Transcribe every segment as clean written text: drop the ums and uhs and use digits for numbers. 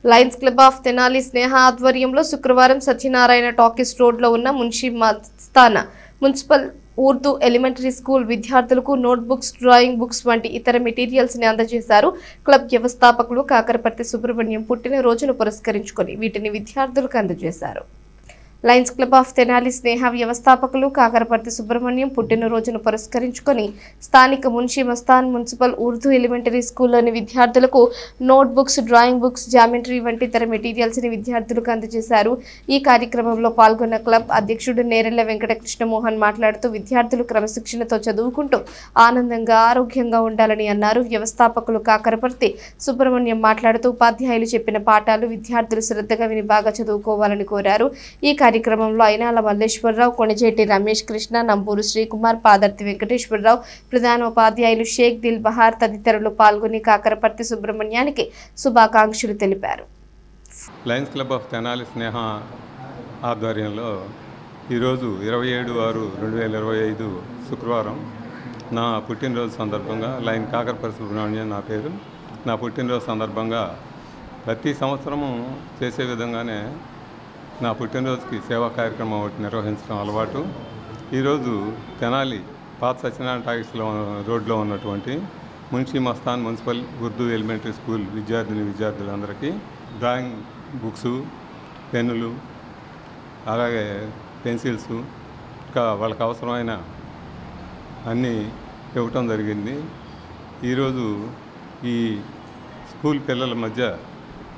Lions club of Tenali స్నేహ ఆధ్వర్యంలో శుక్రవారం Satyanarayana talkies రోడ్లో ఉన్న Munshi Mastan municipal Urdu elementary school విద్యార్థులకు నోట్బుక్స్, డ్రాయింగ్ బుక్స్ వంటి ఇతర మెటీరియల్స్ ని అందజేశారు. క్లబ్ వ్యవస్థాపకులు కాకరపర్తి సుబ్రహ్మణ్యం పుట్టినరోజును పురస్కరించుకొని వీటిని విద్యార్థులకు అందజేశారు. లయన్స్ క్లబ్ ఆఫ్ తెనాలి స్నేహ వ్యవస్థాపకులు కాకరపర్తి సుబ్రహ్మణ్యం పుట్టినరోజును పురస్కరించుకొని స్థానిక మున్షి మస్తాన్ మున్సిపల్ ఉర్దూ ఎలిమెంటరీ స్కూల్లోని విద్యార్థులకు note books, drawing books, geometry వంటి ఇతర మెటీరియల్స్ ని విద్యార్థులకు అందజేశారు. ఈ కార్యక్రమంలో పాల్గొన్న క్లబ్ అధ్యక్షుడు నేరెళ్ల వెంకటకృష్ణమోహన్ మాట్లాడుతూ విద్యార్థులు క్రమశిక్షణతో చదువుకుంటూ ఆనందంగా, ఆరోగ్యంగా ఉండాలని అన్నారు. వ్యవస్థాపకులు కాకరపర్తి సుబ్రహ్మణ్యం మాట్లాడుతూ ఉపాధ్యాయులు చెప్పిన పాఠాలు విద్యార్థులు శ్రద్ధగా విని బాగా చదువుకోవాలని కోరారు. ఈ కార్యక్రమంలో అయినాల మల్లేశ్వరరావు, కొణిజేటి రమేష్ కృష్ణ, నంబూరు శ్రీకుమార్, పాదర్తి వెంకటేశ్వరరావు, ప్రధాన ఉపాధ్యాయులు షేక్ దిల్ బహార్ తదితరులు పాల్గొని కాకరపర్తి సుబ్రహ్మణ్యానికి శుభాకాంక్షలు తెలిపారు. లయన్స్ క్లబ్ ఆఫ్ తెనాలి స్నేహ ఆధ్వర్యంలో ఈరోజు 27/6/2025 శుక్రవారం నా పుట్టినరోజు సందర్భంగా లయన్ కాకరపర్తి సుబ్రహ్మణ్యం నా పేరు. నా పుట్టినరోజు సందర్భంగా ప్రతి సంవత్సరము చేసే విధంగానే నా పుట్టినరోజుకి సేవా కార్యక్రమం ఒకటి నిర్వహించడం అలవాటు. ఈరోజు తెనాలి పాత సత్యనారాయణ టాకీస్లో రోడ్లో ఉన్నటువంటి Munshi Mastan municipal Urdu elementary school విద్యార్థులందరికీ డ్రాయింగ్ బుక్స్, పెన్నులు, అలాగే పెన్సిల్స్, ఇంకా వాళ్ళకి అవసరమైన అన్నీ ఇవ్వటం జరిగింది. ఈరోజు ఈ స్కూల్ పిల్లల మధ్య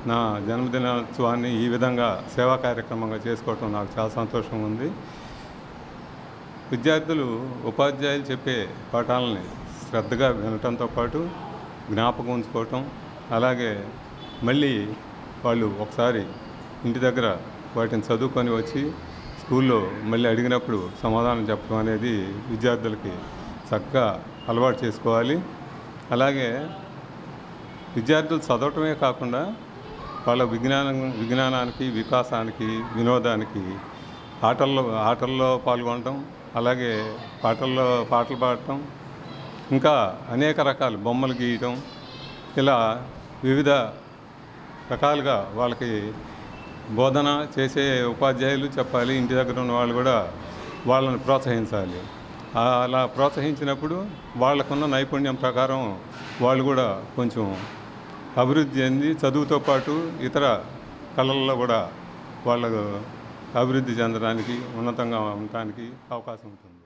నా జన్మదినోత్సవాన్ని ఈ విధంగా సేవా కార్యక్రమంగా చేసుకోవటం నాకు చాలా సంతోషంగా ఉంది. విద్యార్థులు ఉపాధ్యాయులు చెప్పే పాఠాలని శ్రద్ధగా వినటంతో పాటు జ్ఞాపకం ఉంచుకోవటం, అలాగే మళ్ళీ వాళ్ళు ఒకసారి ఇంటి దగ్గర వాటిని చదువుకొని వచ్చి స్కూల్లో మళ్ళీ అడిగినప్పుడు సమాధానం చెప్పడం అనేది విద్యార్థులకి చక్కగా అలవాటు చేసుకోవాలి. అలాగే విద్యార్థులు చదవటమే కాకుండా వాళ్ళ విజ్ఞానానికి, వికాసానికి, వినోదానికి ఆటల్లో పాల్గొనడం, అలాగే పాటలు పాడటం, ఇంకా అనేక రకాల బొమ్మలు గీయటం, ఇలా వివిధ రకాలుగా వాళ్ళకి బోధన చేసే ఉపాధ్యాయులు చెప్పాలి. ఇంటి దగ్గర ఉన్న వాళ్ళు కూడా వాళ్ళని ప్రోత్సహించాలి. అలా ప్రోత్సహించినప్పుడు వాళ్ళకున్న నైపుణ్యం ప్రకారం వాళ్ళు కూడా కొంచెం అభివృద్ధి చెంది చదువుతో పాటు ఇతర కళల్లో కూడా వాళ్ళకు అభివృద్ధి చెందడానికి, ఉన్నతంగా ఉండటానికి అవకాశం ఉంటుంది.